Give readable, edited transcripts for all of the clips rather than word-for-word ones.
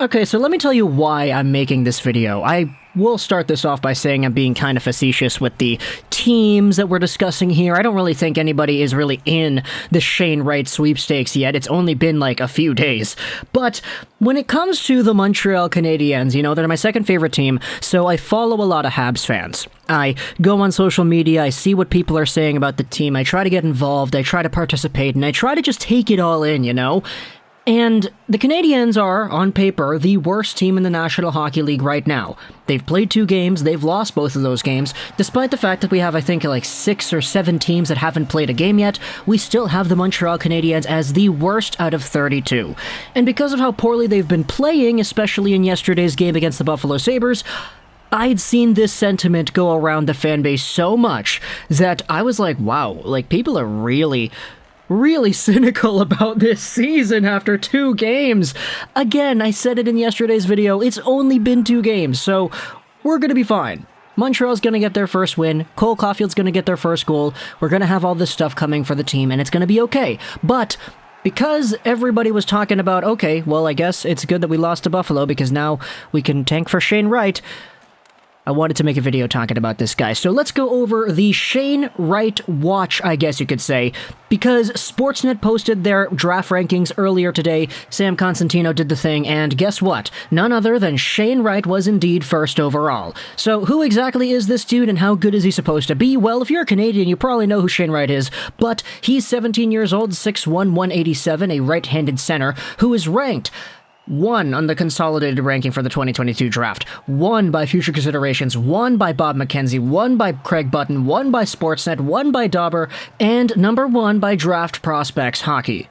Okay, so let me tell you why I'm making this video. I will start this off by saying I'm being kind of facetious with the teams that we're discussing here. I don't really think anybody is really in the Shane Wright sweepstakes yet. It's only been like a few days. But when it comes to the Montreal Canadiens, you know, they're my second favorite team, so I follow a lot of Habs fans. I go on social media, I see what people are saying about the team, I try to get involved, I try to participate, and I try to just take it all in, you know? And the Canadiens are, on paper, the worst team in the National Hockey League right now. They've played 2 games, they've lost both of those games. Despite the fact that we have, I think, like 6 or 7 teams that haven't played a game yet, we still have the Montreal Canadiens as the worst out of 32. And because of how poorly they've been playing, especially in yesterday's game against the Buffalo Sabres, I'd seen this sentiment go around the fan base so much that I was like, wow, like people are really cynical about this season after 2 games. Again, I said it in yesterday's video, it's only been 2 games, so we're gonna be fine. Montreal's gonna get their first win, Cole Caulfield's gonna get their first goal, we're gonna have all this stuff coming for the team, and it's gonna be okay. But because everybody was talking about, okay, well, I guess it's good that we lost to Buffalo because now we can tank for Shane Wright, I wanted to make a video talking about this guy. So let's go over the Shane Wright watch, I guess you could say, because Sportsnet posted their draft rankings earlier today, Sam Constantino did the thing, and guess what? None other than Shane Wright was indeed first overall. So who exactly is this dude and how good is he supposed to be? Well, if you're a Canadian, you probably know who Shane Wright is, but he's 17 years old, 6'1", 187, a right-handed center, who is ranked 1 on the consolidated ranking for the 2022 draft, 1 by Future Considerations, 1 by Bob McKenzie, 1 by Craig Button, 1 by Sportsnet, 1 by Dauber, and number 1 by Draft Prospects Hockey.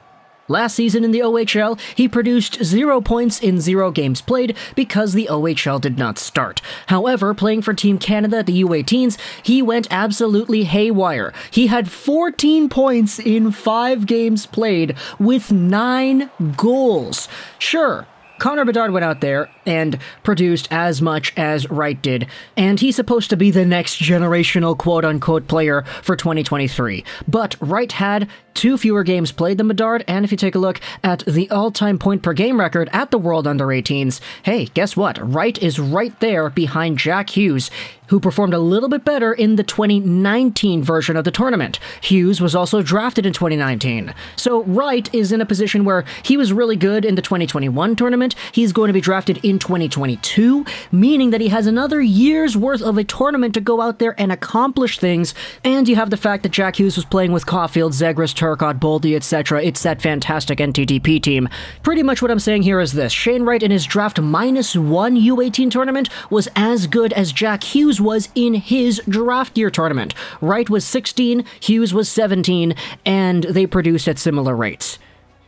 Last season in the OHL, he produced 0 points in 0 games played because the OHL did not start. However, playing for Team Canada at the U18s, he went absolutely haywire. He had 14 points in 5 games played with 9 goals. Sure, Connor Bedard went out there and produced as much as Wright did, and he's supposed to be the next generational quote-unquote player for 2023. But Wright had 2 fewer games played than Bedard, and if you take a look at the all-time point-per-game record at the World Under-18s, hey, guess what? Wright is right there behind Jack Hughes, who performed a little bit better in the 2019 version of the tournament. Hughes was also drafted in 2019. So Wright is in a position where he was really good in the 2021 tournament. He's going to be drafted in 2022, meaning that he has another year's worth of a tournament to go out there and accomplish things. And you have the fact that Jack Hughes was playing with Caulfield, Zegras, Turcotte, Boldy, etc. It's that fantastic NTDP team. Pretty much what I'm saying here is this. Shane Wright in his draft -1 U18 tournament was as good as Jack Hughes was in his draft year tournament. Wright was 16, Hughes was 17, and they produced at similar rates.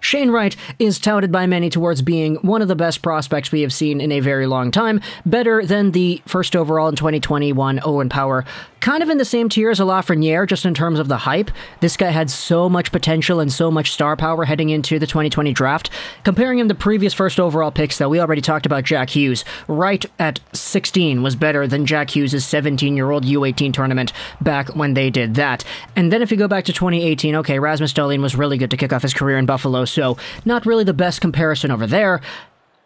Shane Wright is touted by many towards being one of the best prospects we have seen in a very long time, better than the first overall in 2021 Owen Power. Kind of in the same tier as Lafreniere, just in terms of the hype. This guy had so much potential and so much star power heading into the 2020 draft. Comparing him to previous first overall picks, though, we already talked about Jack Hughes. Wright at 16 was better than Jack Hughes' 17-year-old U18 tournament back when they did that. And then if you go back to 2018, okay, Rasmus Dahlin was really good to kick off his career in Buffalo, so not really the best comparison over there.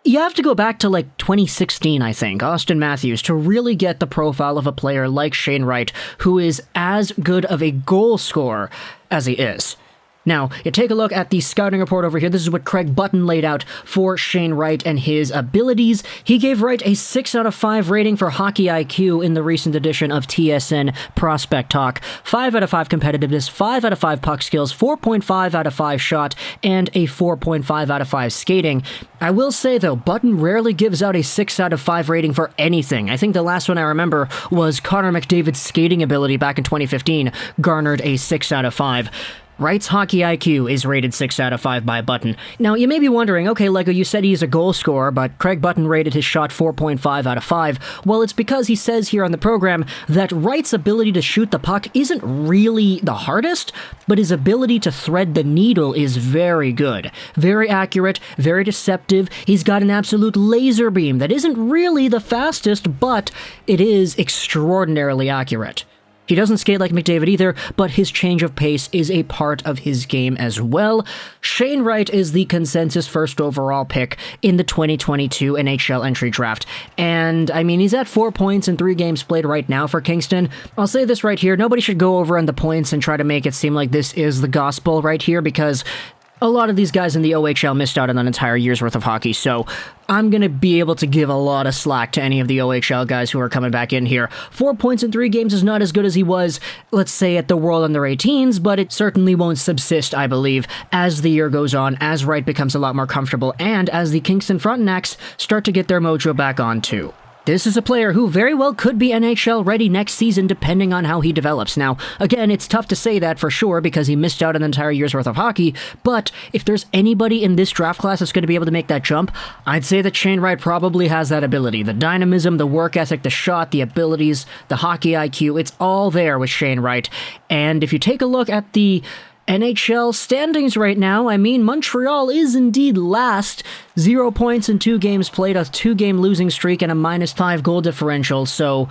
You have to go back to like 2016, I think, Austin Matthews, to really get the profile of a player like Shane Wright, who is as good of a goal scorer as he is. Now, you take a look at the scouting report over here. This is what Craig Button laid out for Shane Wright and his abilities. He gave Wright a 6 out of 5 rating for hockey IQ in the recent edition of TSN Prospect Talk. 5 out of 5 competitiveness, 5 out of 5 puck skills, 4.5 out of 5 shot, and a 4.5 out of 5 skating. I will say, though, Button rarely gives out a 6 out of 5 rating for anything. I think the last one I remember was Connor McDavid's skating ability back in 2015 garnered a 6 out of 5. Wright's hockey IQ is rated 6 out of 5 by Button. Now, you may be wondering, okay, Lego, you said he's a goal scorer, but Craig Button rated his shot 4.5 out of 5. Well, it's because he says here on the program that Wright's ability to shoot the puck isn't really the hardest, but his ability to thread the needle is very good. Very accurate, very deceptive. He's got an absolute laser beam that isn't really the fastest, but it is extraordinarily accurate. He doesn't skate like McDavid either, but his change of pace is a part of his game as well. Shane Wright is the consensus first overall pick in the 2022 NHL Entry Draft. And, I mean, he's at 4 points in 3 games played right now for Kingston. I'll say this right here, nobody should go over on the points and try to make it seem like this is the gospel right here, because a lot of these guys in the OHL missed out on an entire year's worth of hockey, so I'm going to be able to give a lot of slack to any of the OHL guys who are coming back in here. 4 points in 3 games is not as good as he was, let's say, at the World Under 18s, but it certainly won't subsist, I believe, as the year goes on, as Wright becomes a lot more comfortable, and as the Kingston Frontenacs start to get their mojo back on too. This is a player who very well could be NHL ready next season depending on how he develops. Now, again, it's tough to say that for sure because he missed out an entire year's worth of hockey, but if there's anybody in this draft class that's going to be able to make that jump, I'd say that Shane Wright probably has that ability. The dynamism, the work ethic, the shot, the abilities, the hockey IQ, it's all there with Shane Wright. And if you take a look at the NHL standings right now, I mean, Montreal is indeed last. 0 points in 2 games played, a 2-game losing streak, and a -5 goal differential. So,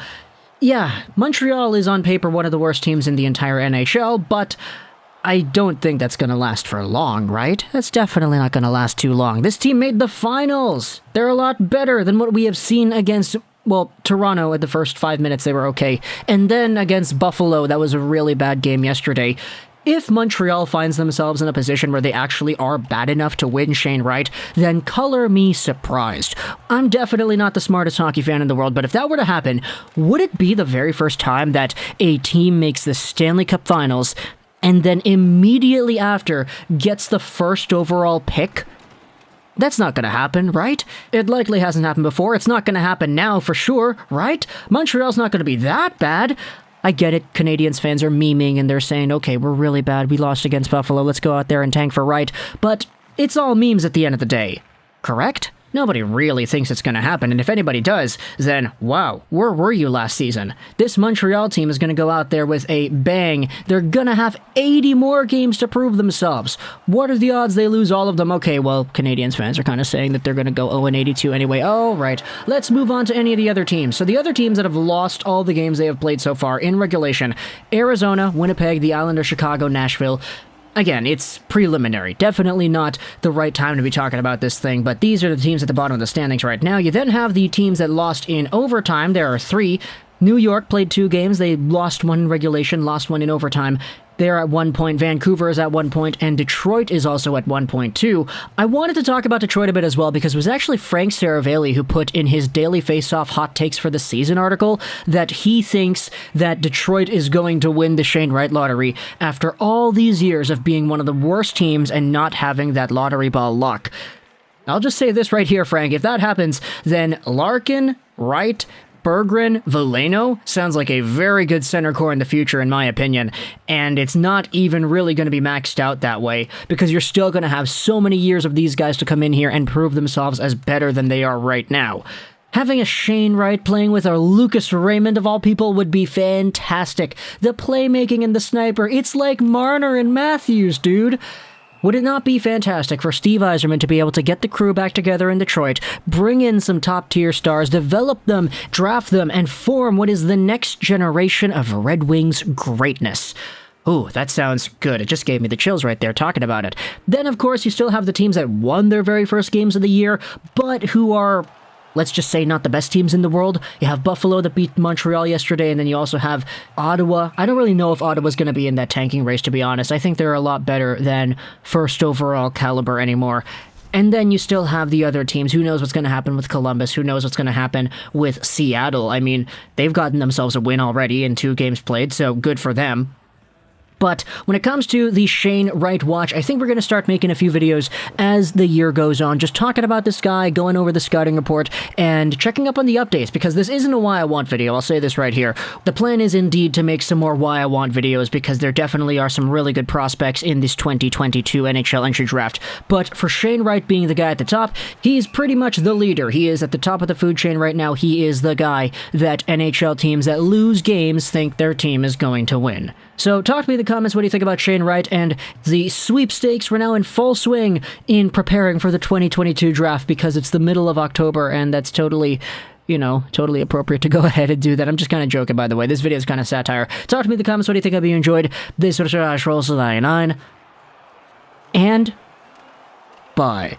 yeah, Montreal is on paper one of the worst teams in the entire NHL, but I don't think that's going to last for long, right? That's definitely not going to last too long. This team made the finals. They're a lot better than what we have seen against, well, Toronto. At the first 5 minutes, they were okay. And then against Buffalo, that was a really bad game yesterday. If Montreal finds themselves in a position where they actually are bad enough to win Shane Wright, then color me surprised. I'm definitely not the smartest hockey fan in the world, but if that were to happen, would it be the very first time that a team makes the Stanley Cup Finals and then immediately after gets the first overall pick? That's not going to happen, right? It likely hasn't happened before. It's not going to happen now for sure, right? Montreal's not going to be that bad. I get it, Canadiens fans are memeing and they're saying, okay, we're really bad, we lost against Buffalo, let's go out there and tank for Wright, but it's all memes at the end of the day, correct? Nobody really thinks it's going to happen, and if anybody does, then, wow, where were you last season? This Montreal team is going to go out there with a bang. They're going to have 80 more games to prove themselves. What are the odds they lose all of them? Okay, well, Canadiens fans are kind of saying that they're going to go 0-82 anyway. Oh, right. Let's move on to any of the other teams. So the other teams that have lost all the games they have played so far in regulation: Arizona, Winnipeg, the Islanders, Chicago, Nashville. Again, it's preliminary. Definitely not the right time to be talking about this thing, but these are the teams at the bottom of the standings right now. You then have the teams that lost in overtime. There are 3. New York played 2 games. They lost 1 in regulation, lost 1 in overtime. They're at 1 point. Vancouver is at 1 point, and Detroit is also at 1 point too. I wanted to talk about Detroit a bit as well because it was actually Frank Saravelli who put in his Daily Faceoff Hot Takes for the Season article that he thinks that Detroit is going to win the Shane Wright lottery after all these years of being one of the worst teams and not having that lottery ball luck. I'll just say this right here, Frank. If that happens, then Larkin, Wright, Berggren, Veleno sounds like a very good center core in the future, in my opinion, and it's not even really going to be maxed out that way, because you're still going to have so many years of these guys to come in here and prove themselves as better than they are right now. Having a Shane Wright playing with a Lucas Raymond of all people would be fantastic. The playmaking and the sniper, it's like Marner and Matthews, dude. Would it not be fantastic for Steve Yzerman to be able to get the crew back together in Detroit, bring in some top-tier stars, develop them, draft them, and form what is the next generation of Red Wings greatness? Ooh, that sounds good. It just gave me the chills right there talking about it. Then, of course, you still have the teams that won their very first games of the year, but who are, let's just say, not the best teams in the world. You have Buffalo that beat Montreal yesterday, and then you also have Ottawa. I don't really know if Ottawa's going to be in that tanking race, to be honest. I think they're a lot better than first overall caliber anymore. And then you still have the other teams. Who knows what's going to happen with Columbus? Who knows what's going to happen with Seattle? I mean, they've gotten themselves a win already in 2 games played, so good for them. But when it comes to the Shane Wright watch, I think we're going to start making a few videos as the year goes on, just talking about this guy, going over the scouting report, and checking up on the updates, because this isn't a Why I Want video, I'll say this right here. The plan is indeed to make some more Why I Want videos, because there definitely are some really good prospects in this 2022 NHL Entry Draft. But for Shane Wright being the guy at the top, he's pretty much the leader. He is at the top of the food chain right now. He is the guy that NHL teams that lose games think their team is going to win. So talk to me in the comments what do you think about Shane Wright, and the sweepstakes. We're now in full swing in preparing for the 2022 draft because it's the middle of October, and that's totally you know, totally appropriate to go ahead and do that. I'm just kind of joking, by the way. This video is kind of satire. Talk to me in the comments. What do you think? Hope you enjoyed this Rutger rolls 99. And bye.